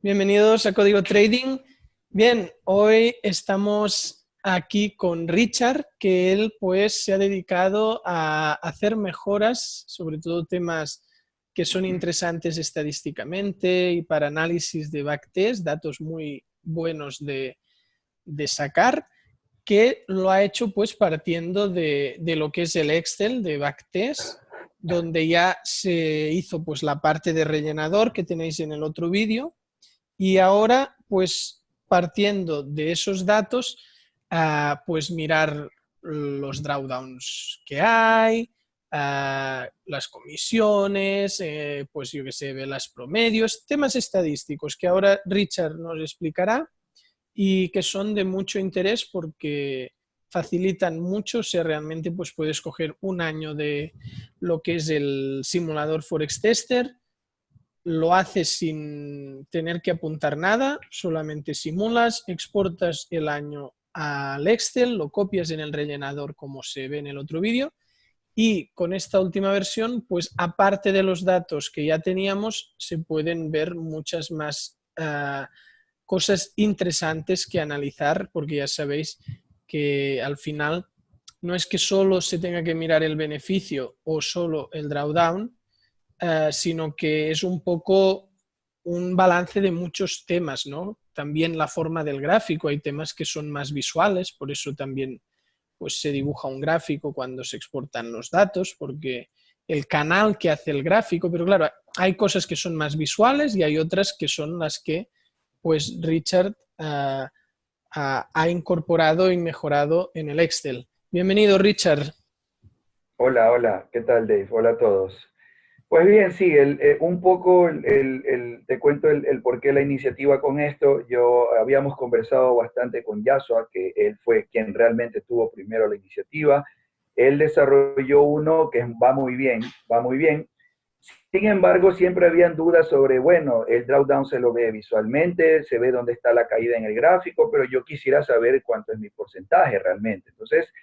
Bienvenidos a Código Trading. Bien, hoy estamos aquí con Richard, que él pues se ha dedicado a hacer mejoras, sobre todo temas que son interesantes estadísticamente y para análisis de backtest, datos muy buenos de sacar, que lo ha hecho pues partiendo de lo que es el Excel de backtest, donde ya se hizo pues la parte de rellenador que tenéis en el otro vídeo. Y ahora, pues partiendo de esos datos, pues mirar los drawdowns que hay, las comisiones, pues yo que sé, velas promedios, temas estadísticos que ahora Richard nos explicará y que son de mucho interés porque facilitan mucho si realmente pues puedes coger un año de lo que es el simulador Forex Tester. Lo haces sin tener que apuntar nada, solamente simulas, exportas el año al Excel, lo copias en el rellenador como se ve en el otro vídeo y con esta última versión, pues aparte de los datos que ya teníamos, se pueden ver muchas más cosas interesantes que analizar, porque ya sabéis que al final no es que solo se tenga que mirar el beneficio o solo el drawdown, sino que es un poco un balance de muchos temas, ¿no? También la forma del gráfico, hay temas que son más visuales, por eso también pues, se dibuja un gráfico cuando se exportan los datos, porque el canal que hace el gráfico, pero claro, hay cosas que son más visuales y hay otras que son las que pues Richard ha incorporado y mejorado en el Excel. Bienvenido, Richard. Hola, hola, ¿qué tal, Dave? Hola a todos. Pues bien, sí, un poco te cuento el por qué la iniciativa con esto. Habíamos conversado bastante con Yasua, que él fue quien realmente tuvo primero la iniciativa. Él desarrolló uno que va muy bien, va muy bien. Sin embargo, siempre habían dudas sobre, bueno, el drawdown se lo ve visualmente, se ve dónde está la caída en el gráfico, pero yo quisiera saber cuánto es mi porcentaje realmente. Entonces,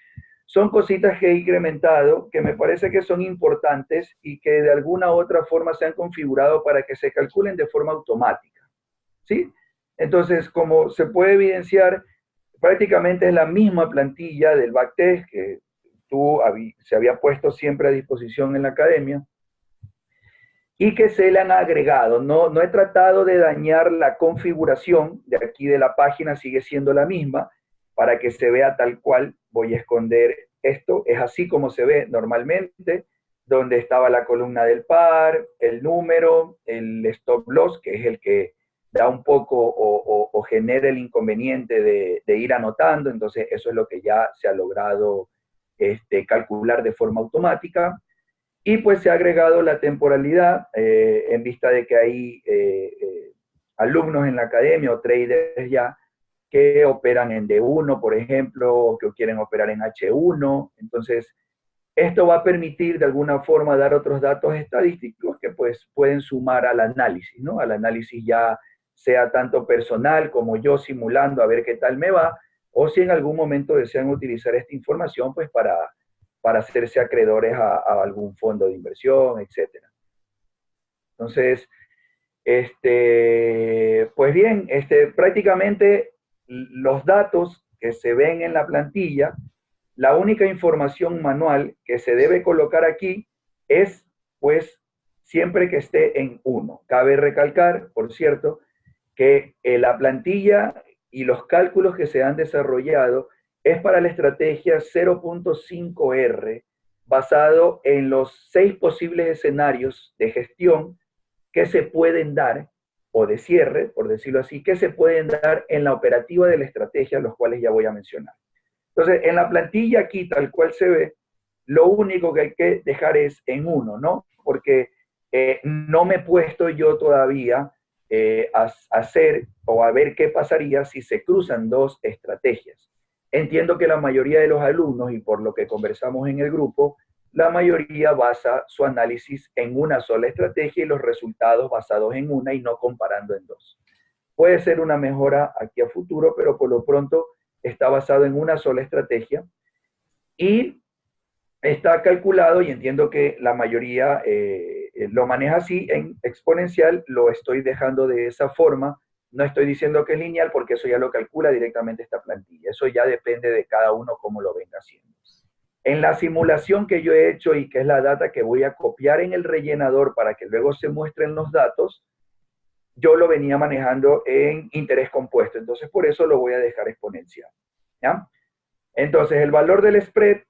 son cositas que he incrementado que me parece que son importantes y que de alguna u otra forma se han configurado para que se calculen de forma automática, ¿sí? Entonces, como se puede evidenciar, prácticamente es la misma plantilla del backtest que se había puesto siempre a disposición en la academia y que se le han agregado. No he tratado de dañar la configuración de aquí de la página, sigue siendo la misma, para que se vea tal cual. Voy a esconder esto, es así como se ve normalmente, donde estaba la columna del par, el número, el stop loss, que es el que da un poco o genera el inconveniente de ir anotando. Entonces eso es lo que ya se ha logrado calcular de forma automática. Y pues se ha agregado la temporalidad en vista de que hay alumnos en la academia o traders ya que operan en D1, por ejemplo, o que quieren operar en H1. Entonces, esto va a permitir de alguna forma dar otros datos estadísticos que pues pueden sumar al análisis, ¿no? Al análisis ya sea tanto personal como yo simulando a ver qué tal me va, o si en algún momento desean utilizar esta información pues para hacerse acreedores a algún fondo de inversión, etcétera. Entonces, pues bien, prácticamente los datos que se ven en la plantilla, la única información manual que se debe colocar aquí es, pues, siempre que esté en 1. Cabe recalcar, por cierto, que la plantilla y los cálculos que se han desarrollado es para la estrategia 0.5R, basado en los 6 posibles escenarios de gestión que se pueden dar, o de cierre, por decirlo así, que se pueden dar en la operativa de la estrategia, los cuales ya voy a mencionar. Entonces, en la plantilla aquí, tal cual se ve, lo único que hay que dejar es en 1, ¿no? Porque no me he puesto yo todavía a hacer o a ver qué pasaría si se cruzan dos estrategias. Entiendo que la mayoría de los alumnos, y por lo que conversamos en el grupo, la mayoría basa su análisis en una sola estrategia y los resultados basados en una y no comparando en dos. Puede ser una mejora aquí a futuro, pero por lo pronto está basado en una sola estrategia y está calculado, y entiendo que la mayoría lo maneja así, en exponencial lo estoy dejando de esa forma No estoy diciendo que es lineal porque eso ya lo calcula directamente esta plantilla. Eso ya depende de cada uno cómo lo venga haciendo. En la simulación que yo he hecho y que es la data que voy a copiar en el rellenador para que luego se muestren los datos, yo lo venía manejando en interés compuesto. Entonces, por eso lo voy a dejar exponencial. ¿Ya? Entonces, el valor del spread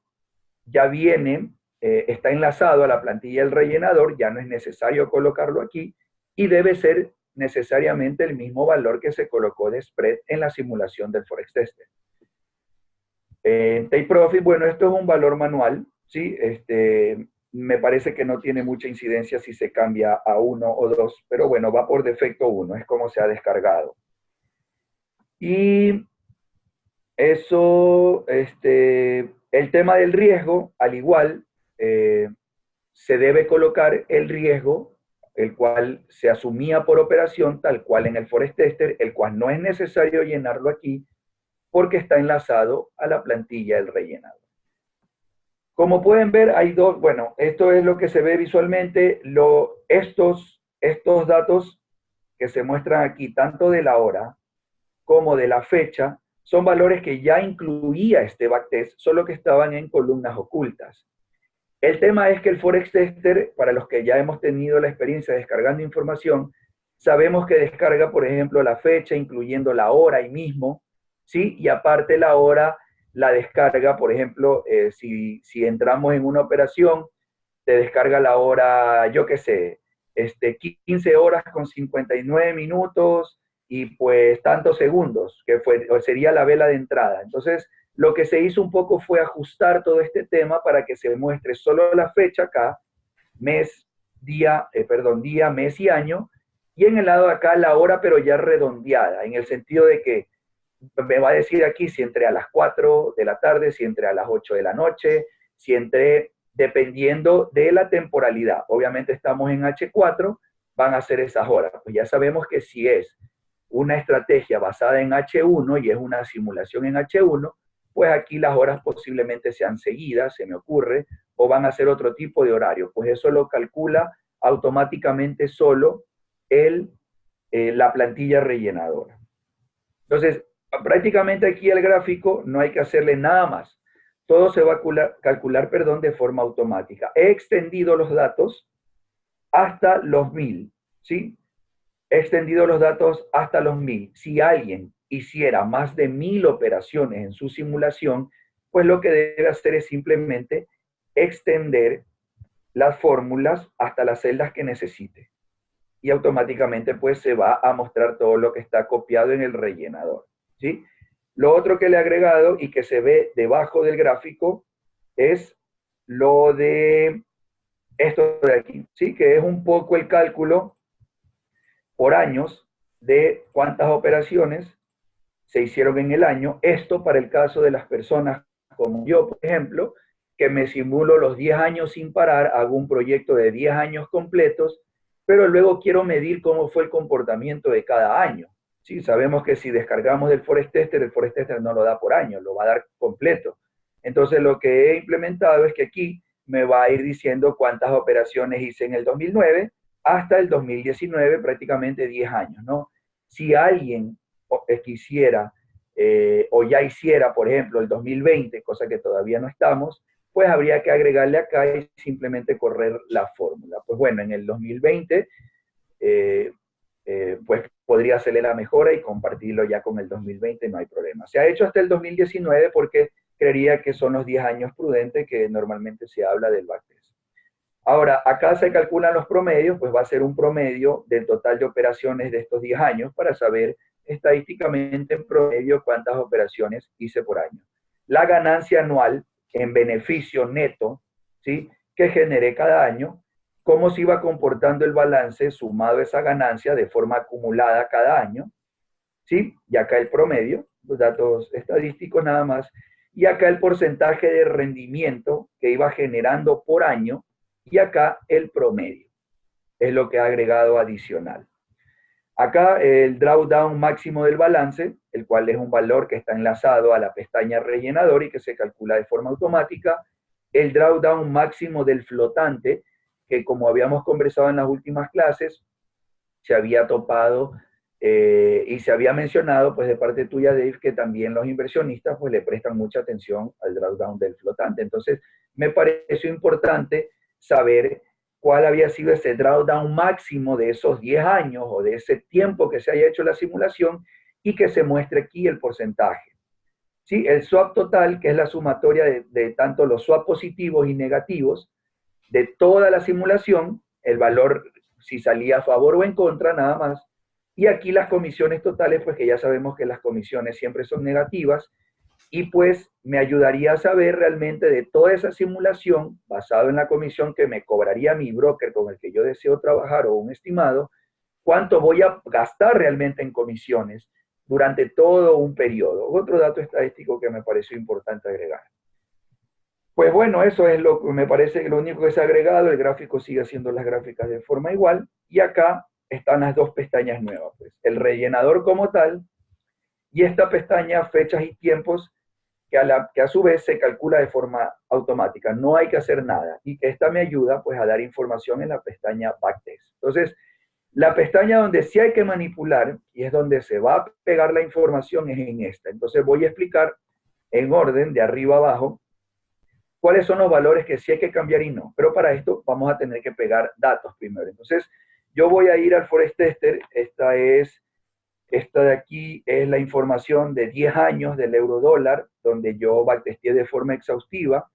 ya viene, está enlazado a la plantilla del rellenador, ya no es necesario colocarlo aquí, y debe ser necesariamente el mismo valor que se colocó de spread en la simulación del Forex Tester. Take Profit, bueno, esto es un valor manual, ¿sí? Me parece que no tiene mucha incidencia si se cambia a 1 o 2, pero bueno, va por defecto 1, es como se ha descargado. Y eso, el tema del riesgo, al igual, se debe colocar el riesgo, el cual se asumía por operación, tal cual en el Forex Tester, el cual no es necesario llenarlo aquí, porque está enlazado a la plantilla del rellenador. Como pueden ver, hay dos, bueno, esto es lo que se ve visualmente, estos datos que se muestran aquí, tanto de la hora como de la fecha, son valores que ya incluía este backtest, solo que estaban en columnas ocultas. El tema es que el Forex Tester, para los que ya hemos tenido la experiencia descargando información, sabemos que descarga, por ejemplo, la fecha, incluyendo la hora ahí mismo, ¿sí? Y aparte la hora la descarga, por ejemplo, si entramos en una operación, te descarga la hora, yo qué sé, 15 horas con 59 minutos y pues tantos segundos, que sería la vela de entrada. Entonces, lo que se hizo un poco fue ajustar todo este tema para que se muestre solo la fecha acá, día, mes y año, y en el lado de acá la hora, pero ya redondeada, en el sentido de que me va a decir aquí si entré a las 4 de la tarde, si entré a las 8 de la noche, si entré dependiendo de la temporalidad. Obviamente estamos en H4, van a ser esas horas. Pues ya sabemos que si es una estrategia basada en H1 y es una simulación en H1, pues aquí las horas posiblemente sean seguidas, se me ocurre, o van a ser otro tipo de horario. Pues eso lo calcula automáticamente solo la plantilla rellenadora. Entonces, prácticamente aquí el gráfico no hay que hacerle nada más. Todo se va a calcular, de forma automática. He extendido los datos hasta los 1000, ¿sí? He extendido los datos hasta los 1000. Si alguien hiciera más de 1000 operaciones en su simulación, pues lo que debe hacer es simplemente extender las fórmulas hasta las celdas que necesite. Y automáticamente pues se va a mostrar todo lo que está copiado en el rellenador, ¿sí? Lo otro que le he agregado y que se ve debajo del gráfico es lo de esto de aquí, ¿sí? Que es un poco el cálculo por años de cuántas operaciones se hicieron en el año. Esto para el caso de las personas como yo, por ejemplo, que me simulo los 10 años sin parar, hago un proyecto de 10 años completos, pero luego quiero medir cómo fue el comportamiento de cada año. ¿Sí? Sabemos que si descargamos del Forex Tester, el Forex Tester no lo da por año, lo va a dar completo. Entonces lo que he implementado es que aquí me va a ir diciendo cuántas operaciones hice en el 2009 hasta el 2019, prácticamente 10 años, ¿no? Si alguien quisiera o ya hiciera, por ejemplo, el 2020, cosa que todavía no estamos, pues habría que agregarle acá y simplemente correr la fórmula. Pues bueno, en el 2020, pues podría hacerle la mejora y compartirlo ya con el 2020, no hay problema. Se ha hecho hasta el 2019 porque creería que son los 10 años prudentes que normalmente se habla del backtest. Ahora, acá se calculan los promedios, pues va a ser un promedio del total de operaciones de estos 10 años para saber estadísticamente en promedio cuántas operaciones hice por año. La ganancia anual en beneficio neto, ¿sí? Que generé cada año, cómo se iba comportando el balance sumado a esa ganancia de forma acumulada cada año, ¿sí? Y acá el promedio, los datos estadísticos nada más, y acá el porcentaje de rendimiento que iba generando por año, y acá el promedio, es lo que ha agregado adicional. Acá el drawdown máximo del balance, el cual es un valor que está enlazado a la pestaña rellenador y que se calcula de forma automática. El drawdown máximo del flotante, que como habíamos conversado en las últimas clases, se había topado Y se había mencionado, pues de parte tuya, Dave, que también los inversionistas pues le prestan mucha atención al drawdown del flotante. Entonces, me pareció importante saber cuál había sido ese drawdown máximo de esos 10 años o de ese tiempo que se haya hecho la simulación y que se muestre aquí el porcentaje. ¿Sí? El swap total, que es la sumatoria de tanto los swap positivos y negativos de toda la simulación, el valor si salía a favor o en contra, nada más. Y aquí las comisiones totales, pues que ya sabemos que las comisiones siempre son negativas, y pues me ayudaría a saber realmente de toda esa simulación, basado en la comisión que me cobraría mi broker con el que yo deseo trabajar o un estimado, cuánto voy a gastar realmente en comisiones durante todo un periodo. Otro dato estadístico que me pareció importante agregar. Pues bueno, eso es lo que me parece que lo único que se ha agregado. El gráfico sigue haciendo las gráficas de forma igual, y acá están las dos pestañas nuevas, pues, el rellenador como tal, y esta pestaña fechas y tiempos, que a su vez se calcula de forma automática, no hay que hacer nada, y que esta me ayuda pues a dar información en la pestaña Backtest. Entonces, la pestaña donde sí hay que manipular, y es donde se va a pegar la información, es en esta. Entonces voy a explicar en orden, de arriba a abajo, cuáles son los valores que sí hay que cambiar y no. Pero para esto vamos a tener que pegar datos primero. Entonces, yo voy a ir al Forex Tester. Esta de aquí es la información de 10 años del euro dólar, donde yo backtesté de forma exhaustiva,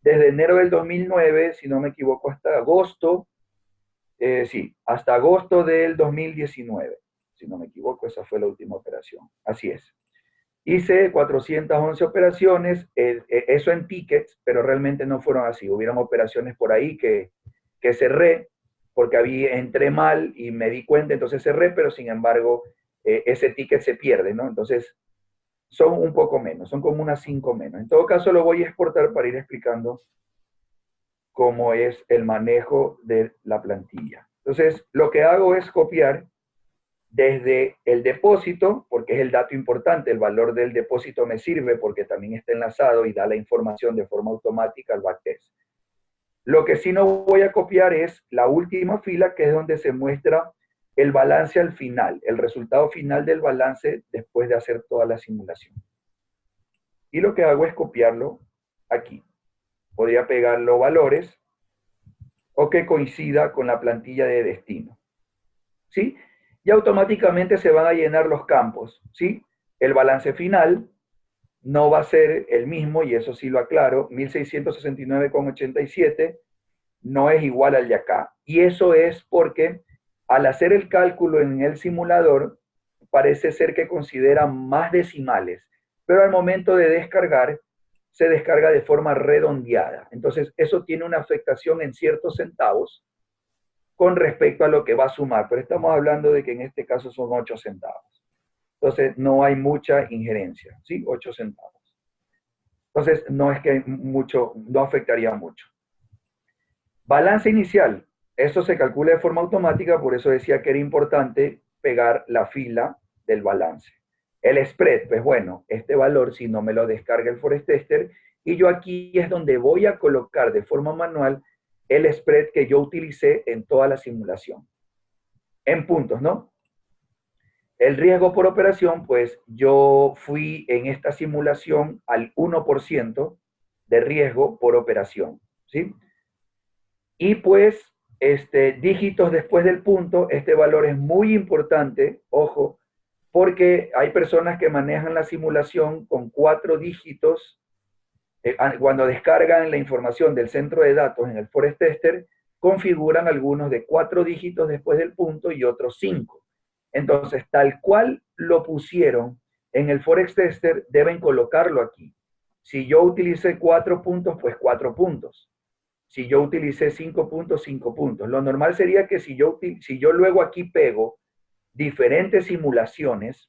desde enero del 2009, si no me equivoco, hasta agosto, sí, hasta agosto del 2019, si no me equivoco, esa fue la última operación. Así es. Hice 411 operaciones, eso en tickets, pero realmente no fueron así. Hubieron operaciones por ahí que cerré porque entré mal y me di cuenta, entonces cerré, pero sin embargo ese ticket se pierde, ¿no? Entonces son un poco menos, son como unas 5 menos. En todo caso lo voy a exportar para ir explicando cómo es el manejo de la plantilla. Entonces lo que hago es copiar desde el depósito, porque es el dato importante, el valor del depósito me sirve porque también está enlazado y da la información de forma automática al backtest. Lo que sí no voy a copiar es la última fila, que es donde se muestra el balance al final, el resultado final del balance después de hacer toda la simulación. Y lo que hago es copiarlo aquí. Podría pegar los valores o que coincida con la plantilla de destino. ¿Sí? Y automáticamente se van a llenar los campos, ¿sí? El balance final no va a ser el mismo, y eso sí lo aclaro, 1669,87 no es igual al de acá. Y eso es porque al hacer el cálculo en el simulador, parece ser que considera más decimales, pero al momento de descargar, se descarga de forma redondeada. Entonces, eso tiene una afectación en ciertos centavos, con respecto a lo que va a sumar, pero estamos hablando de que en este caso son 8 centavos. Entonces, no hay mucha injerencia, ¿sí? 8 centavos. Entonces, no es que mucho, no afectaría mucho. Balance inicial, esto se calcula de forma automática, por eso decía que era importante pegar la fila del balance. El spread, pues bueno, este valor si no me lo descarga el Forex Tester, y yo aquí es donde voy a colocar de forma manual el spread que yo utilicé en toda la simulación. En puntos, ¿no? El riesgo por operación, pues yo fui en esta simulación al 1% de riesgo por operación, ¿sí? Y pues, dígitos después del punto, este valor es muy importante, ojo, porque hay personas que manejan la simulación con 4 dígitos. Cuando descargan la información del centro de datos en el Forex Tester, configuran algunos de 4 dígitos después del punto y otros 5. Entonces, tal cual lo pusieron en el Forex Tester, deben colocarlo aquí. Si yo utilicé 4 puntos, pues 4 puntos. Si yo utilicé 5 puntos, 5 puntos. Lo normal sería que si yo luego aquí pego diferentes simulaciones,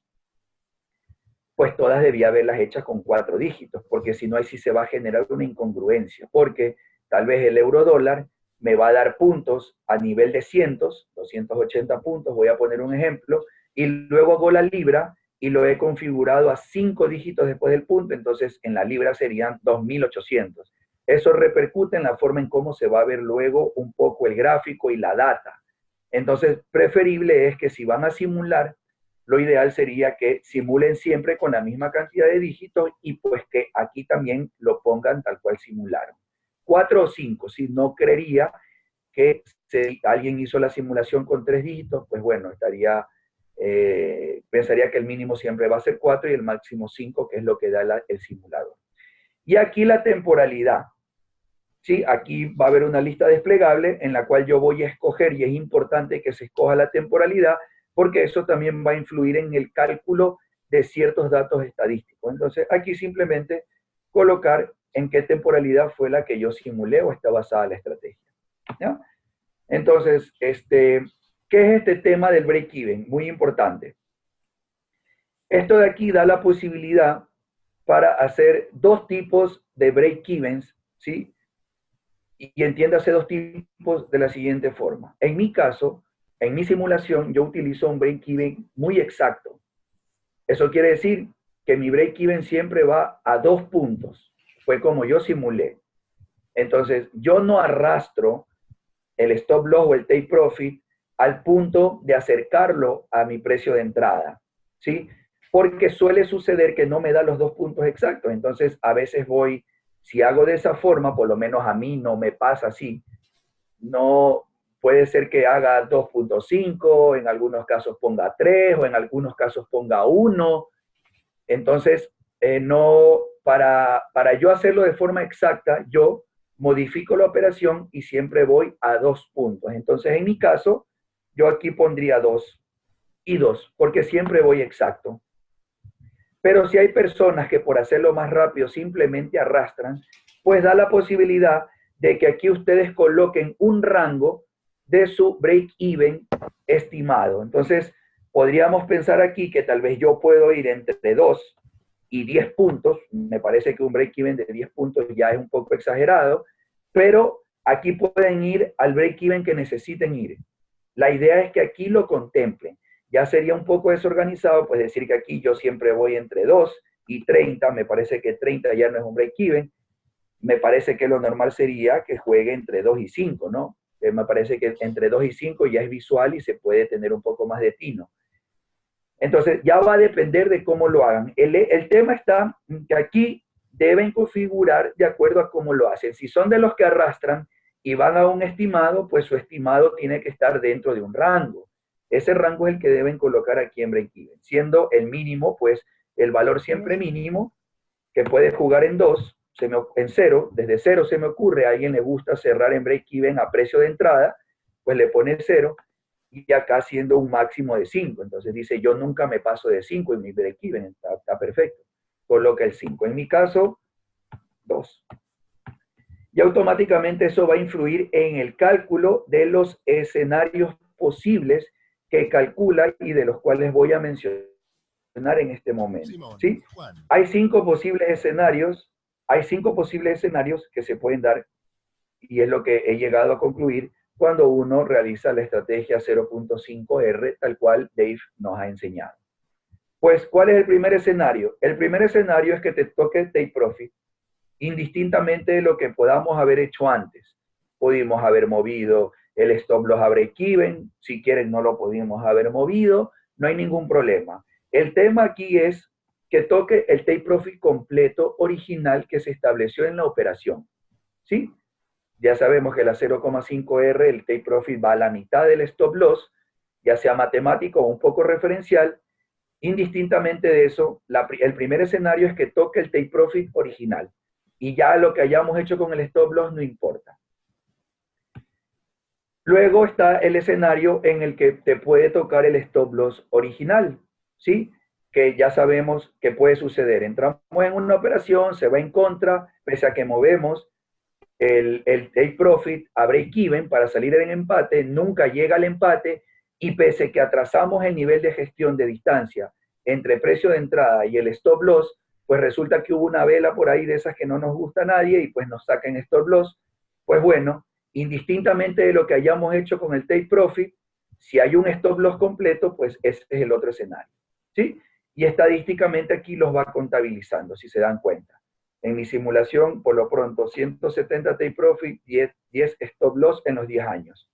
pues todas debía haberlas hechas con 4 dígitos, porque si no, ahí sí se va a generar una incongruencia, porque tal vez el euro dólar me va a dar puntos a nivel de cientos, 280 puntos, voy a poner un ejemplo, y luego hago la libra y lo he configurado a 5 dígitos después del punto, entonces en la libra serían 2800. Eso repercute en la forma en cómo se va a ver luego un poco el gráfico y la data. Entonces, preferible es que si van a simular, lo ideal sería que simulen siempre con la misma cantidad de dígitos y pues que aquí también lo pongan tal cual simularon. 4 o 5, si no creería que si alguien hizo la simulación con 3 dígitos, pues bueno, pensaría que el mínimo siempre va a ser 4 y el máximo 5, que es lo que da el simulador. Y aquí la temporalidad. ¿Sí? Aquí va a haber una lista desplegable en la cual yo voy a escoger, y es importante que se escoja la temporalidad, porque eso también va a influir en el cálculo de ciertos datos estadísticos. Entonces, aquí simplemente colocar en qué temporalidad fue la que yo simulé o está basada la estrategia. ¿Ya? Entonces, ¿qué es este tema del break-even? Muy importante. Esto de aquí da la posibilidad para hacer dos tipos de break-evens, ¿sí? Y entiéndase dos tipos de la siguiente forma. En mi caso, en mi simulación, yo utilizo un break-even muy exacto. Eso quiere decir que mi break-even siempre va a 2 puntos. Fue como yo simulé. Entonces, yo no arrastro el stop loss o el take profit al punto de acercarlo a mi precio de entrada, ¿sí? Porque suele suceder que no me da los 2 puntos exactos. Entonces, a veces voy, si hago de esa forma, por lo menos a mí no me pasa así, no puede ser que haga 2.5, en algunos casos ponga 3 o en algunos casos ponga 1. Entonces, para yo hacerlo de forma exacta, yo modifico la operación y siempre voy a 2 puntos. Entonces, en mi caso, yo aquí pondría 2 y 2, porque siempre voy exacto. Pero si hay personas que por hacerlo más rápido simplemente arrastran, pues da la posibilidad de que aquí ustedes coloquen un rango de su break-even estimado. Entonces, podríamos pensar aquí que tal vez yo puedo ir entre 2 y 10 puntos. Me parece que un break-even de 10 puntos ya es un poco exagerado, pero aquí pueden ir al break-even que necesiten ir. La idea es que aquí lo contemplen. Ya sería un poco desorganizado, pues decir que aquí yo siempre voy entre 2 y 30, me parece que 30 ya no es un break-even, me parece que lo normal sería que juegue entre 2 y 5, ¿no? Me parece que entre 2 y 5 ya es visual y se puede tener un poco más de tino. Entonces, ya va a depender de cómo lo hagan. El tema está que aquí deben configurar de acuerdo a cómo lo hacen. Si son de los que arrastran y van a un estimado, pues su estimado tiene que estar dentro de un rango. Ese rango es el que deben colocar aquí en break-even, siendo el mínimo, pues el valor siempre mínimo, que puede jugar en 2, en 0, desde 0 se me ocurre, a alguien le gusta cerrar en break-even a precio de entrada, pues le pone 0, y acá siendo un máximo de 5. Entonces dice, yo nunca me paso de 5 en mi break-even, está perfecto. Coloca el 5. En mi caso, 2. Y automáticamente eso va a influir en el cálculo de los escenarios posibles que calcula y de los cuales voy a mencionar en este momento. ¿Sí? Hay 5 posibles escenarios, que se pueden dar, y es lo que he llegado a concluir cuando uno realiza la estrategia 0.5R, tal cual Dave nos ha enseñado. Pues, ¿cuál es el primer escenario? El primer escenario es que te toque el take profit, indistintamente de lo que podamos haber hecho antes. Pudimos haber movido el stop loss a break-even, si quieren no lo pudimos haber movido, no hay ningún problema. El tema aquí es que toque el take profit completo original que se estableció en la operación, ¿sí? Ya sabemos que la 0.5R, el take profit va a la mitad del stop loss, ya sea matemático o un poco referencial. Indistintamente de eso, el primer escenario es que toque el take profit original. Y ya lo que hayamos hecho con el stop loss no importa. Luego está el escenario en el que te puede tocar el stop loss original, ¿sí? Que ya sabemos que puede suceder. Entramos en una operación, se va en contra, pese a que movemos el take profit a break-even para salir en empate, nunca llega al empate, y pese a que atrasamos el nivel de gestión de distancia entre precio de entrada y el stop loss, pues resulta que hubo una vela por ahí de esas que no nos gusta a nadie y pues nos sacan stop loss. Pues bueno, indistintamente de lo que hayamos hecho con el take profit, si hay un stop loss completo, pues ese es el otro escenario, ¿sí? Y estadísticamente aquí los va contabilizando, si se dan cuenta. En mi simulación, por lo pronto, 170 take profit, 10 stop loss en los 10 años.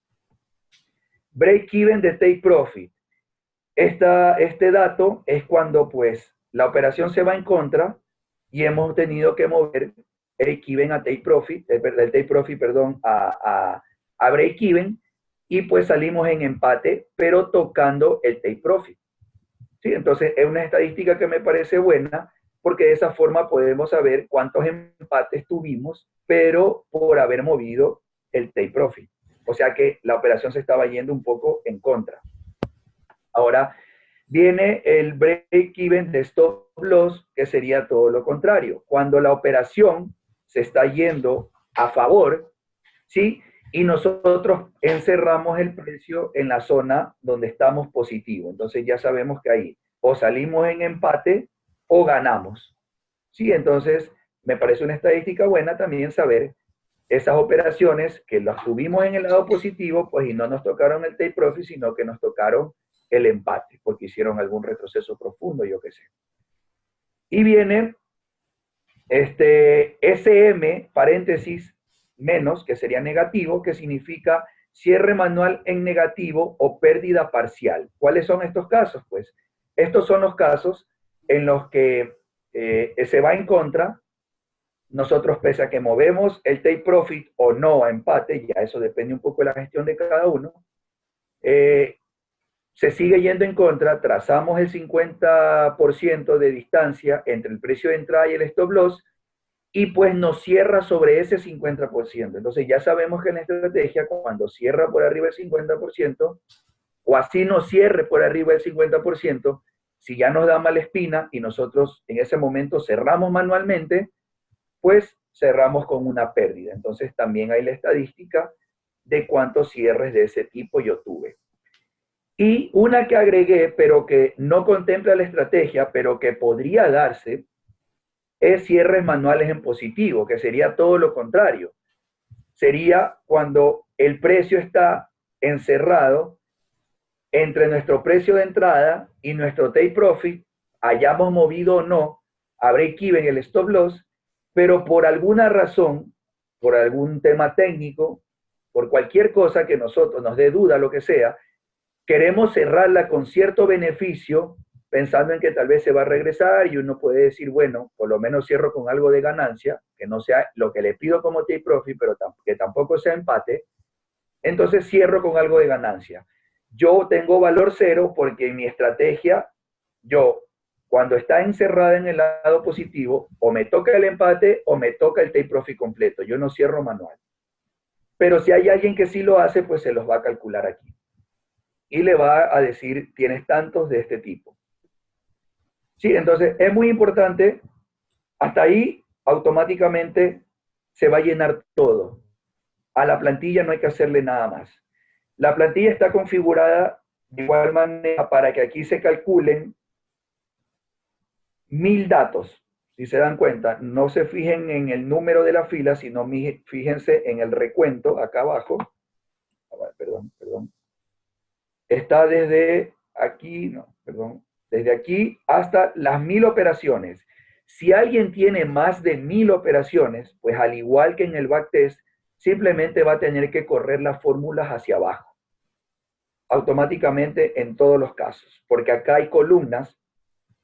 Break even de take profit. Este dato es cuando pues la operación se va en contra y hemos tenido que mover break-even a take profit, el take profit, perdón, a break-even, y pues salimos en empate, pero tocando el take profit. ¿Sí? Entonces es una estadística que me parece buena, porque de esa forma podemos saber cuántos empates tuvimos, pero por haber movido el take profit. O sea que la operación se estaba yendo un poco en contra. Ahora viene el break-even de stop loss, que sería todo lo contrario. Cuando la operación se está yendo a favor, ¿sí? Y nosotros encerramos el precio en la zona donde estamos positivos. Entonces ya sabemos que ahí o salimos en empate o ganamos. ¿Sí? Entonces me parece una estadística buena también saber esas operaciones que las tuvimos en el lado positivo, pues y no nos tocaron el take profit, sino que nos tocaron el empate, porque hicieron algún retroceso profundo, yo qué sé. Y viene SM, paréntesis, menos, que sería negativo, que significa cierre manual en negativo o pérdida parcial. ¿Cuáles son estos casos? Pues estos son los casos en los que se va en contra. Nosotros, pese a que movemos el take profit o no a empate, ya eso depende un poco de la gestión de cada uno, se sigue yendo en contra, trazamos el 50% de distancia entre el precio de entrada y el stop loss, y pues nos cierra sobre ese 50%. Entonces ya sabemos que en la estrategia, cuando cierra por arriba el 50%, o así nos cierre por arriba el 50%, si ya nos da mala espina y nosotros en ese momento cerramos manualmente, pues cerramos con una pérdida. Entonces también hay la estadística de cuántos cierres de ese tipo yo tuve. Y una que agregué, pero que no contempla la estrategia, pero que podría darse, es cierres manuales en positivo, que sería todo lo contrario. Sería cuando el precio está encerrado entre nuestro precio de entrada y nuestro take profit, hayamos movido o no a break-even el stop loss, pero por alguna razón, por algún tema técnico, por cualquier cosa que nosotros nos dé duda, lo que sea, queremos cerrarla con cierto beneficio, pensando en que tal vez se va a regresar y uno puede decir, bueno, por lo menos cierro con algo de ganancia, que no sea lo que le pido como take profit, pero que tampoco sea empate, entonces cierro con algo de ganancia. Yo tengo valor cero porque en mi estrategia, yo, cuando está encerrada en el lado positivo, o me toca el empate o me toca el take profit completo. Yo no cierro manual. Pero si hay alguien que sí lo hace, pues se los va a calcular aquí. Y le va a decir, tienes tantos de este tipo. Sí, entonces es muy importante, hasta ahí automáticamente se va a llenar todo. A la plantilla no hay que hacerle nada más. La plantilla está configurada de igual manera para que aquí se calculen 1000 datos. Si se dan cuenta, no se fijen en el número de la fila, sino fíjense en el recuento acá abajo. Perdón. Está desde aquí, desde aquí hasta las 1000 operaciones. Si alguien tiene más de 1000 operaciones, pues al igual que en el backtest, simplemente va a tener que correr las fórmulas hacia abajo, automáticamente en todos los casos, porque acá hay columnas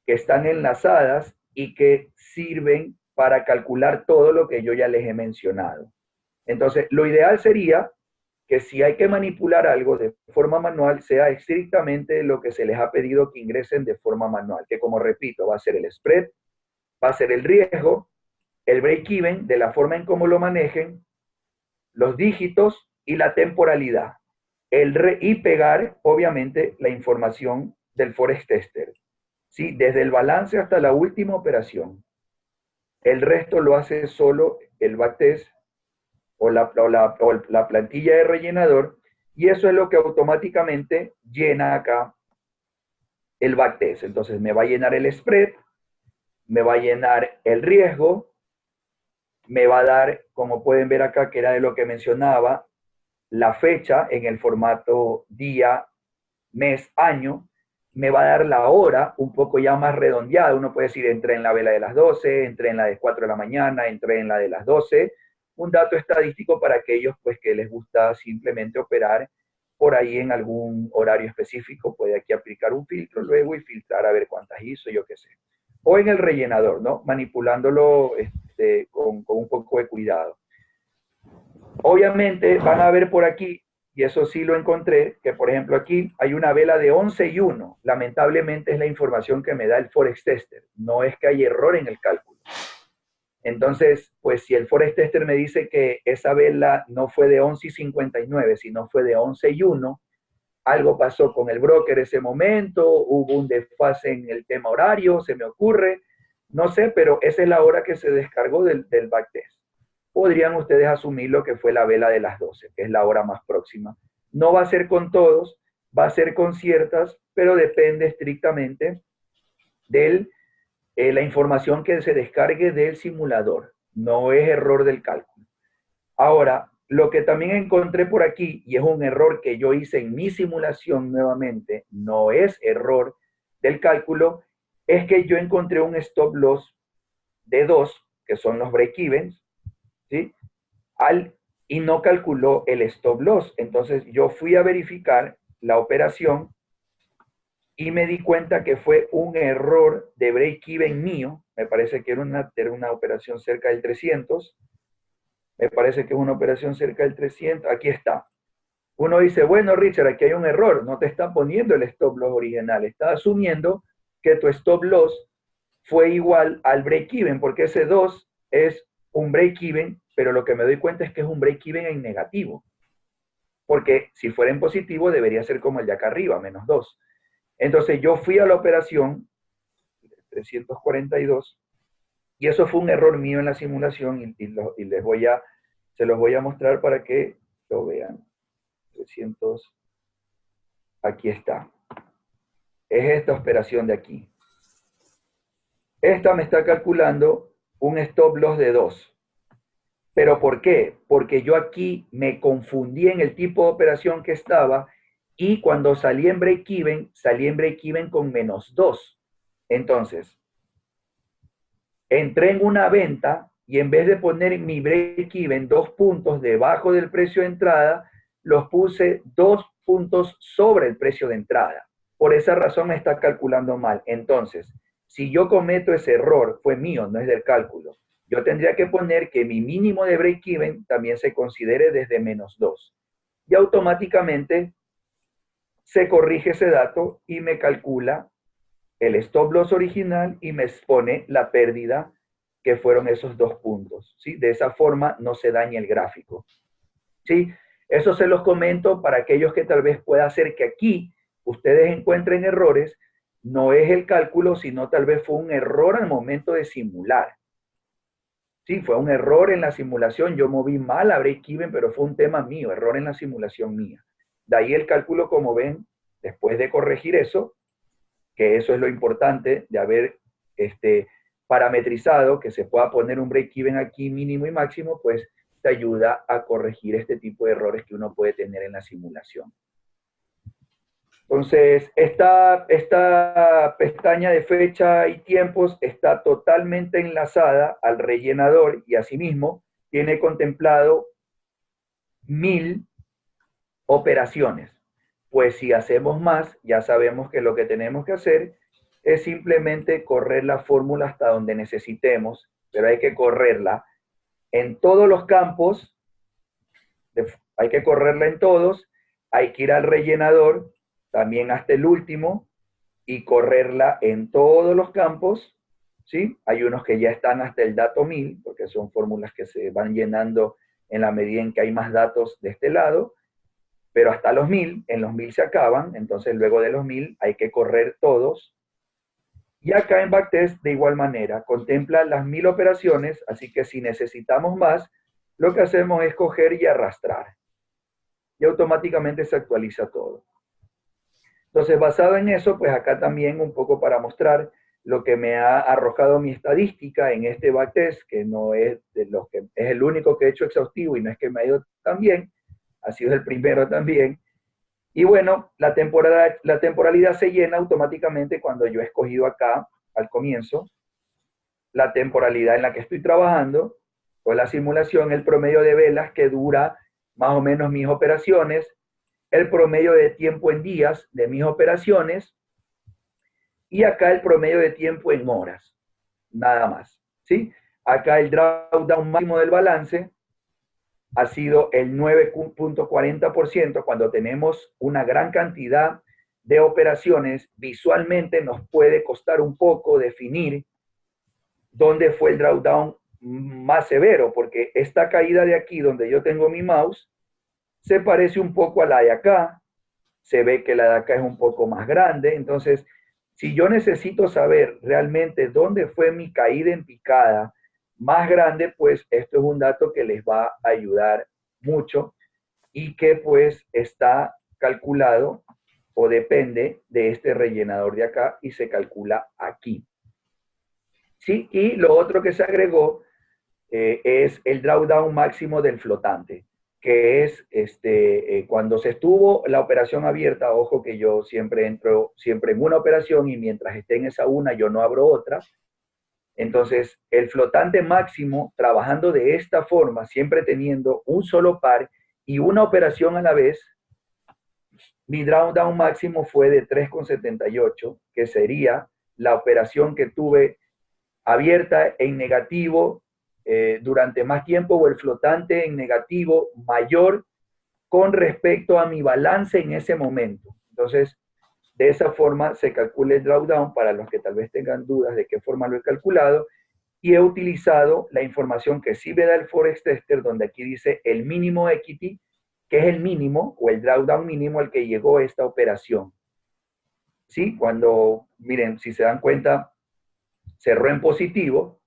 que están enlazadas y que sirven para calcular todo lo que yo ya les he mencionado. Entonces, lo ideal sería que si hay que manipular algo de forma manual, sea estrictamente lo que se les ha pedido que ingresen de forma manual, que como repito, va a ser el spread, va a ser el riesgo, el break-even, de la forma en cómo lo manejen, los dígitos y la temporalidad. Y pegar, obviamente, la información del Forex Tester. ¿Sí? Desde el balance hasta la última operación. El resto lo hace solo el backtest o la plantilla de rellenador, y eso es lo que automáticamente llena acá el backtest. Entonces me va a llenar el spread, me va a llenar el riesgo, me va a dar, como pueden ver acá, que era de lo que mencionaba, la fecha en el formato día, mes, año, me va a dar la hora un poco ya más redondeada. Uno puede decir, entré en la vela de las 12, entré en la de 4 de la mañana, entré en la de las 12. Un dato estadístico para aquellos pues, que les gusta simplemente operar por ahí en algún horario específico puede aquí aplicar un filtro luego y filtrar a ver cuántas hizo, yo qué sé. O en el rellenador, ¿no? Manipulándolo con un poco de cuidado. Obviamente van a ver por aquí, y eso sí lo encontré, que por ejemplo aquí hay una vela de 11 y 1. Lamentablemente es la información que me da el Forex Tester. No es que hay error en el cálculo. Entonces, pues si el Forex Tester me dice que esa vela no fue de 11 y 59, sino fue de 11 y 1, algo pasó con el broker ese momento, hubo un desfase en el tema horario, se me ocurre, no sé, pero esa es la hora que se descargó del backtest. Podrían ustedes asumir lo que fue la vela de las 12, que es la hora más próxima. No va a ser con todos, va a ser con ciertas, pero depende estrictamente de la información que se descargue del simulador. No es error del cálculo. Ahora, lo que también encontré por aquí, y es un error que yo hice en mi simulación nuevamente, no es error del cálculo, es que yo encontré un stop loss de 2, que son los break-evens, ¿sí? Y no calculó el stop loss. Entonces yo fui a verificar la operación y me di cuenta que fue un error de break-even mío. Me parece que era una operación cerca del 300. Me parece que es una operación cerca del 300. Aquí está. Uno dice, bueno, Richard, aquí hay un error. No te está poniendo el stop loss original. Está asumiendo que tu stop loss fue igual al break-even, porque ese 2 es un break-even, pero lo que me doy cuenta es que es un break-even en negativo. Porque si fuera en positivo, debería ser como el de acá arriba, menos 2. Entonces yo fui a la operación 342 y eso fue un error mío en la simulación y se los voy a mostrar para que lo vean. 300, aquí está. Es esta operación de aquí. Esta me está calculando un stop loss de 2. ¿Pero por qué? Porque yo aquí me confundí en el tipo de operación que estaba y cuando salí en break-even con menos 2. Entonces, entré en una venta y en vez de poner mi break-even 2 puntos debajo del precio de entrada, los puse 2 puntos sobre el precio de entrada. Por esa razón me está calculando mal. Entonces, si yo cometo ese error, fue mío, no es del cálculo. Yo tendría que poner que mi mínimo de break-even también se considere desde menos 2. Y automáticamente se corrige ese dato y me calcula el stop loss original y me expone la pérdida que fueron esos 2 puntos. ¿Sí? De esa forma no se daña el gráfico. ¿Sí? Eso se los comento para aquellos que tal vez pueda ser que aquí ustedes encuentren errores. No es el cálculo, sino tal vez fue un error al momento de simular. Sí, fue un error en la simulación. Yo moví mal a break-even, pero fue un tema mío, error en la simulación mía. De ahí el cálculo, como ven, después de corregir eso, que eso es lo importante de haber parametrizado, que se pueda poner un break-even aquí mínimo y máximo, pues te ayuda a corregir este tipo de errores que uno puede tener en la simulación. Entonces, esta pestaña de fecha y tiempos está totalmente enlazada al rellenador y asimismo tiene contemplado 1000 operaciones. Pues si hacemos más, ya sabemos que lo que tenemos que hacer es simplemente correr la fórmula hasta donde necesitemos, pero hay que correrla en todos los campos, hay que correrla en todos, hay que ir al rellenador, también hasta el último, y correrla en todos los campos, ¿sí? Hay unos que ya están hasta el dato 1000, porque son fórmulas que se van llenando en la medida en que hay más datos de este lado, pero hasta los 1000, en los 1000 se acaban, entonces luego de los 1000 hay que correr todos. Y acá en Backtest, de igual manera, contempla las 1000 operaciones, así que si necesitamos más, lo que hacemos es coger y arrastrar. Y automáticamente se actualiza todo. Entonces, basado en eso, pues acá también un poco para mostrar lo que me ha arrojado mi estadística en este backtest, que no es de los que es el único que he hecho exhaustivo y no es que me ha ido tan bien, ha sido el primero también. Y bueno, la temporalidad se llena automáticamente cuando yo he escogido acá, al comienzo, la temporalidad en la que estoy trabajando, o la simulación, el promedio de velas que dura más o menos mis operaciones, el promedio de tiempo en días de mis operaciones y acá el promedio de tiempo en horas, nada más, ¿sí? Acá el drawdown máximo del balance ha sido el 9.40%. Cuando tenemos una gran cantidad de operaciones, visualmente nos puede costar un poco definir dónde fue el drawdown más severo, porque esta caída de aquí, donde yo tengo mi mouse, se parece un poco a la de acá, se ve que la de acá es un poco más grande. Entonces, si yo necesito saber realmente dónde fue mi caída en picada más grande, pues esto es un dato que les va a ayudar mucho y que pues está calculado o depende de este rellenador de acá y se calcula aquí. ¿Sí? Y lo otro que se agregó es el drawdown máximo del flotante, que es cuando se estuvo la operación abierta. Ojo que yo siempre entro siempre en una operación y mientras esté en esa una yo no abro otra. Entonces, el flotante máximo, trabajando de esta forma, siempre teniendo un solo par y una operación a la vez, mi drawdown máximo fue de 3,78, que sería la operación que tuve abierta en negativo durante más tiempo, o el flotante en negativo mayor con respecto a mi balance en ese momento. Entonces, de esa forma se calcula el drawdown para los que tal vez tengan dudas de qué forma lo he calculado, y he utilizado la información que sí me da el Forex Tester, donde aquí dice el mínimo equity, que es el mínimo o el drawdown mínimo al que llegó esta operación. ¿Sí? Cuando, miren, si se dan cuenta, cerró en positivo.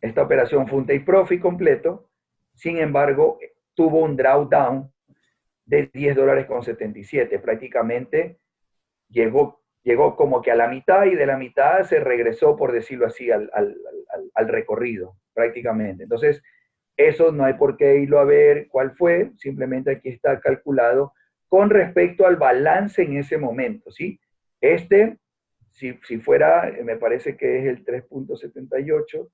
Esta operación fue un take profit completo, sin embargo, tuvo un drawdown de $10.77. Prácticamente llegó como que a la mitad y de la mitad se regresó, por decirlo así, al recorrido, prácticamente. Entonces, eso no hay por qué irlo a ver cuál fue, simplemente aquí está calculado con respecto al balance en ese momento, ¿sí? Si fuera, me parece que es el 3.78,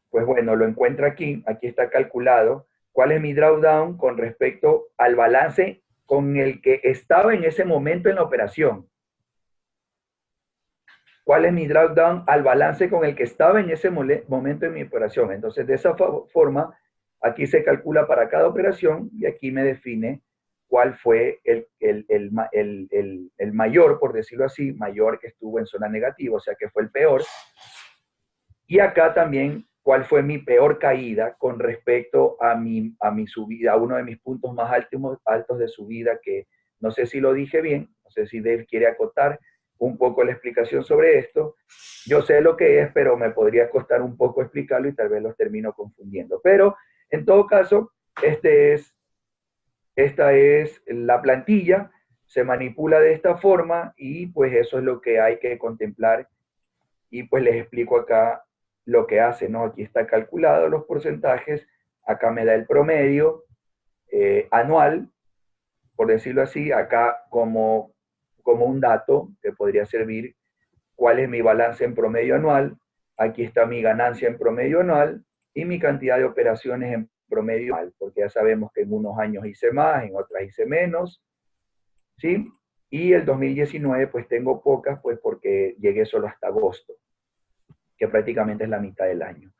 pues bueno, lo encuentro aquí está calculado cuál es mi drawdown con respecto al balance con el que estaba en ese momento en la operación. ¿Cuál es mi drawdown al balance con el que estaba en ese momento en mi operación? Entonces, de esa forma, aquí se calcula para cada operación y aquí me define cuál fue el mayor, por decirlo así, mayor que estuvo en zona negativa, o sea que fue el peor. Y acá también cuál fue mi peor caída con respecto a mi subida, a uno de mis puntos más altos de subida, que no sé si lo dije bien, no sé si Dave quiere acotar un poco la explicación sobre esto. Yo sé lo que es, pero me podría costar un poco explicarlo y tal vez los termino confundiendo. Pero en todo caso, esta es la plantilla, se manipula de esta forma y pues eso es lo que hay que contemplar. Y pues les explico acá lo que hace, ¿no? Aquí está calculado los porcentajes, acá me da el promedio anual, por decirlo así, acá como un dato que podría servir cuál es mi balance en promedio anual, aquí está mi ganancia en promedio anual y mi cantidad de operaciones en promedio anual, porque ya sabemos que en unos años hice más, en otras hice menos, ¿sí? Y el 2019 pues tengo pocas, pues porque llegué solo hasta agosto, que prácticamente es la mitad del año.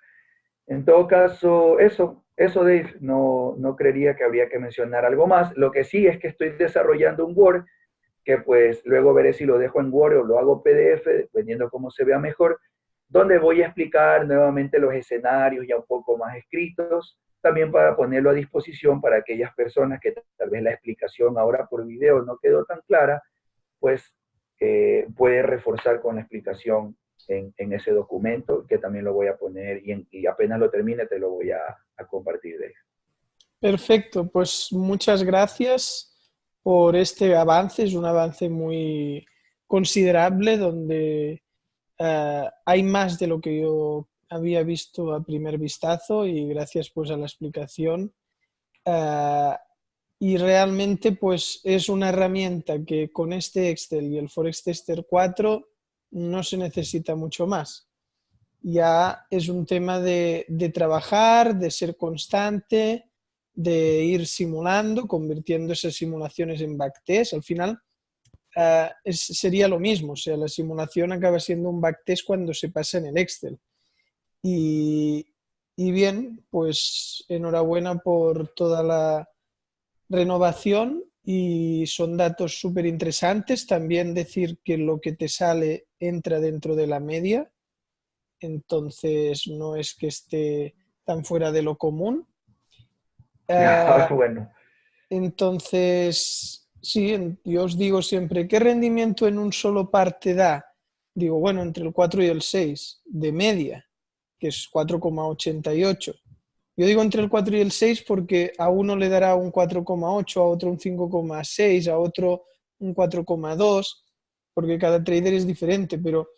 En todo caso, eso Dave, no creería que habría que mencionar algo más. Lo que sí es que estoy desarrollando un Word, que pues luego veré si lo dejo en Word o lo hago PDF, dependiendo cómo se vea mejor, donde voy a explicar nuevamente los escenarios ya un poco más escritos, también para ponerlo a disposición para aquellas personas que tal vez la explicación ahora por video no quedó tan clara, pues puede reforzar con la explicación en ese documento, que también lo voy a poner y apenas lo termine te lo voy a compartir de él. Perfecto, pues muchas gracias por este avance. Es un avance muy considerable donde hay más de lo que yo había visto a primer vistazo y gracias pues a la explicación. Y realmente pues es una herramienta que con este Excel y el Forex Tester 4 no se necesita mucho más. Ya es un tema de trabajar, de ser constante de ir simulando, convirtiendo esas simulaciones en backtest. Al final sería lo mismo, o sea, la simulación acaba siendo un backtest cuando se pasa en el Excel. Y, y bien, pues enhorabuena por toda la renovación y son datos súper interesantes. También decir que lo que te sale entra dentro de la media, entonces no es que esté tan fuera de lo común. Ah, Eh, bueno. entonces, sí, yo os digo siempre, ¿qué rendimiento en un solo par te da? Digo, bueno, entre el 4 y el 6 de media, que es 4,88. Yo digo entre el 4 y el 6 porque a uno le dará un 4,8, a otro un 5,6, a otro un 4,2, porque cada trader es diferente, pero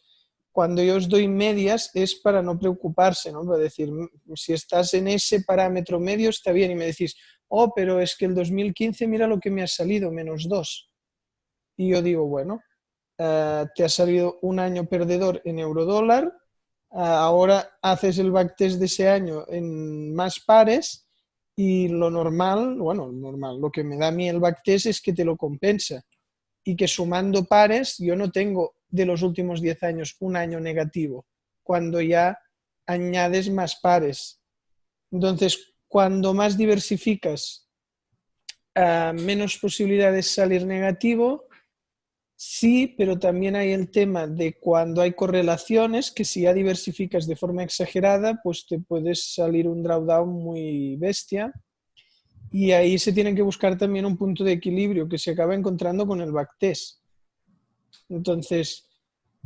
cuando yo os doy medias es para no preocuparse, ¿no? Para decir, si estás en ese parámetro medio está bien y me decís, oh, pero es que el 2015 mira lo que me ha salido, -2. Y yo digo, bueno, te ha salido un año perdedor en eurodólar, ahora haces el backtest de ese año en más pares y lo normal, bueno, normal, lo que me da a mí el backtest es que te lo compensa y que sumando pares yo no tengo de los últimos 10 años un año negativo, cuando ya añades más pares. Entonces, cuando más diversificas, menos posibilidades de salir negativo. Sí, pero también hay el tema de cuando hay correlaciones, que si ya diversificas de forma exagerada, pues te puedes salir un drawdown muy bestia. Y ahí se tiene que buscar también un punto de equilibrio que se acaba encontrando con el backtest. Entonces,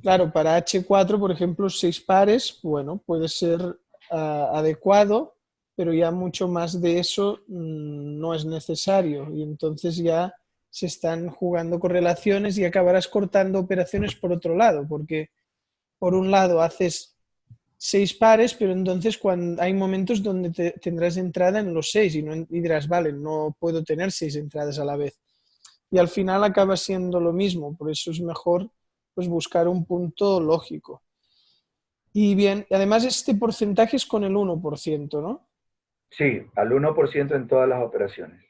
claro, para H4, por ejemplo, 6 pares, bueno, puede ser adecuado, pero ya mucho más de eso no es necesario. Y entonces ya se están jugando correlaciones y acabarás cortando operaciones por otro lado, porque por un lado haces 6 pares, pero entonces cuando hay momentos donde tendrás entrada en los 6 y dirás, vale, no puedo tener 6 entradas a la vez. Y al final acaba siendo lo mismo, por eso es mejor pues, buscar un punto lógico. Y bien, además este porcentaje es con el 1%, ¿no? Sí, al 1% en todas las operaciones.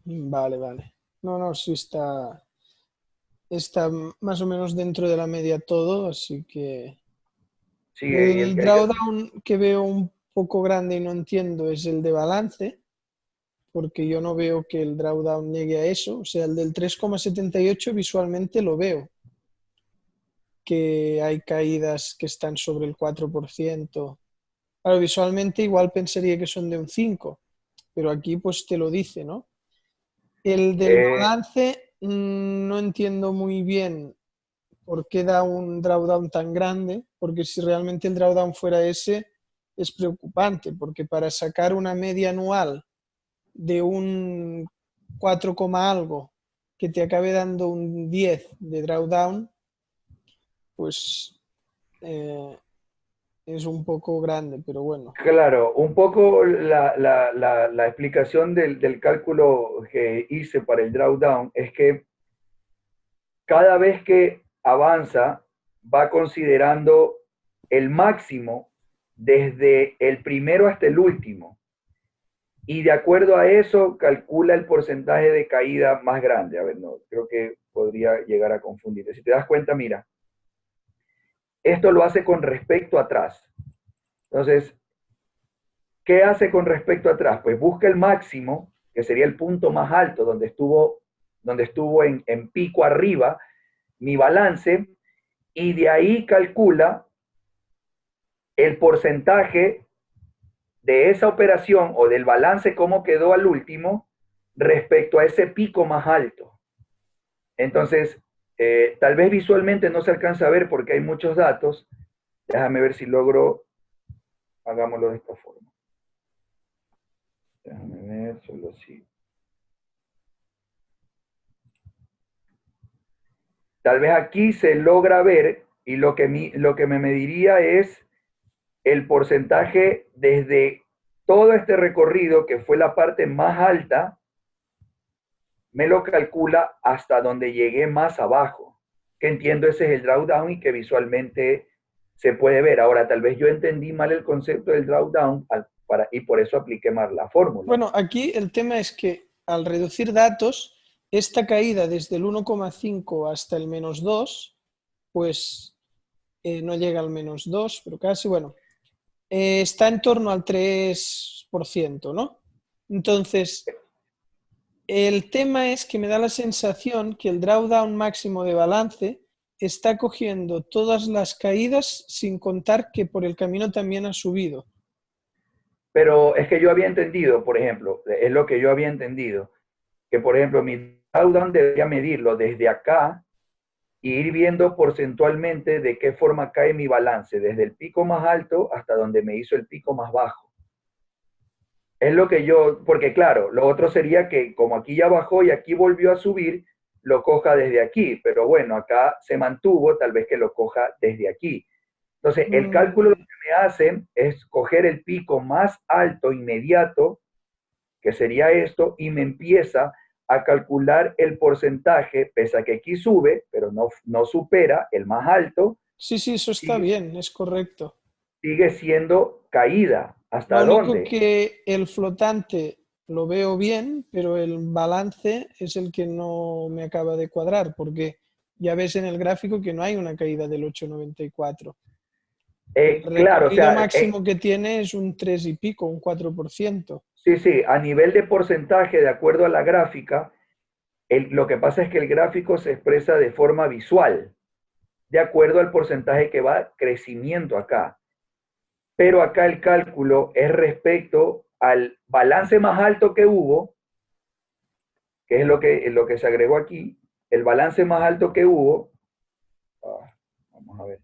Vale, vale. No, no, sí está más o menos dentro de la media todo, así que Sí, y el drawdown que veo un poco grande y no entiendo es el de balance, porque yo no veo que el drawdown llegue a eso, o sea, el del 3,78 visualmente lo veo, que hay caídas que están sobre el 4%. Claro, visualmente igual pensaría que son de un 5, pero aquí pues te lo dice, ¿no? El del eh, balance no entiendo muy bien por qué da un drawdown tan grande, porque si realmente el drawdown fuera ese, es preocupante, porque para sacar una media anual de un 4, algo que te acabe dando un 10 de drawdown, pues eh, es un poco grande, pero bueno. claro, un poco la explicación del cálculo que hice para el drawdown es que cada vez que avanza va considerando el máximo desde el primero hasta el último. Y de acuerdo a eso calcula el porcentaje de caída más grande. A ver, no, creo que podría llegar a confundirte. Si te das cuenta, mira, esto lo hace con respecto a atrás. Entonces, ¿qué hace con respecto a atrás? Pues busca el máximo, que sería el punto más alto, donde estuvo en pico arriba, mi balance, y de ahí calcula el porcentaje de esa operación o del balance, cómo quedó al último, respecto a ese pico más alto. Entonces, tal vez visualmente no se alcanza a ver porque hay muchos datos. Déjame ver si logro, hagámoslo de esta forma. Déjame ver, solo si. Tal vez aquí se logra ver y lo que me mediría es el porcentaje desde todo este recorrido, que fue la parte más alta, me lo calcula hasta donde llegué más abajo. Que entiendo ese es el drawdown y que visualmente se puede ver. Ahora, tal vez yo entendí mal el concepto del drawdown y por eso apliqué mal la fórmula. Bueno, aquí el tema es que al reducir datos, esta caída desde el 1,5 hasta el -2, pues no llega al -2, pero casi, bueno, está en torno al 3%, ¿no? Entonces, el tema es que me da la sensación que el drawdown máximo de balance está cogiendo todas las caídas sin contar que por el camino también ha subido. Pero es que yo había entendido, por ejemplo, es lo que yo había entendido, que por ejemplo mi drawdown debería medirlo desde acá e ir viendo porcentualmente de qué forma cae mi balance, desde el pico más alto hasta donde me hizo el pico más bajo. Es lo que yo, porque claro, lo otro sería que como aquí ya bajó y aquí volvió a subir, lo coja desde aquí, pero bueno, acá se mantuvo, tal vez que lo coja desde aquí. Entonces, el cálculo lo que me hacen es coger el pico más alto inmediato, que sería esto, y me empieza a calcular el porcentaje, pese a que aquí sube, pero no supera el más alto. Sí, sí, eso está bien, es correcto. Sigue siendo caída. Lo ¿Hasta único dónde? que el flotante lo veo bien, pero el balance es el que no me acaba de cuadrar, porque ya ves en el gráfico que no hay una caída del 8,94. El Claro, o recorrido sea, máximo que tiene es un 3 y pico, un 4%. sí, sí, a nivel de porcentaje, de acuerdo a la gráfica, lo que pasa es que el gráfico se expresa de forma visual, de acuerdo al porcentaje que va crecimiento acá. Pero acá el cálculo es respecto al balance más alto que hubo, que es lo que se agregó aquí, el balance más alto que hubo, vamos a ver.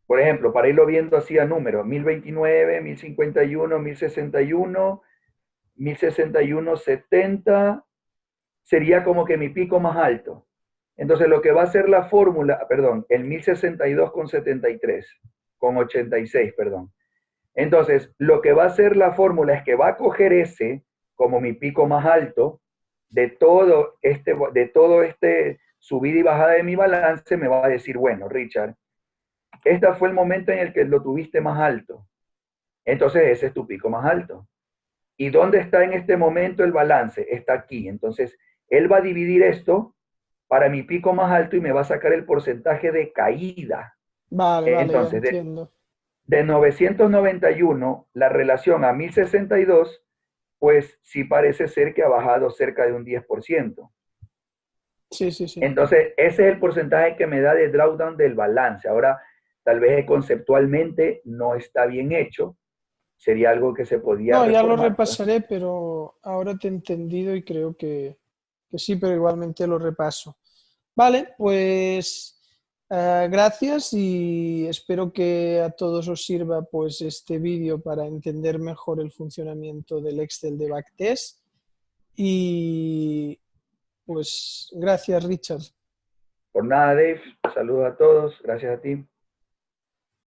Por ejemplo, para irlo viendo así a números, 1029, 1051, 1061, 1061,70 sería como que mi pico más alto. Entonces lo que va a hacer la fórmula, perdón, el 1062,73, con 86, perdón. Entonces, lo que va a hacer la fórmula es que va a coger ese como mi pico más alto de todo este subida y bajada de mi balance, me va a decir, bueno, Richard, este fue el momento en el que lo tuviste más alto. Entonces, ese es tu pico más alto. ¿Y dónde está en este momento el balance? Está aquí. Entonces, él va a dividir esto para mi pico más alto y me va a sacar el porcentaje de caída. Vale, vale, ya Entonces, entiendo. de 991, la relación a 1062, pues sí parece ser que ha bajado cerca de un 10%. Sí, sí, sí. Entonces, ese es el porcentaje que me da de drawdown del balance. Ahora, tal vez conceptualmente no está bien hecho, sería algo que se podía No, ya lo reformar, pues. repasaré, pero ahora te he entendido y creo que sí, pero igualmente lo repaso. Vale, pues gracias y espero que a todos os sirva pues este vídeo para entender mejor el funcionamiento del Excel de Backtest. Y pues gracias, Richard. Por nada, Dave, saludos a todos, gracias a ti.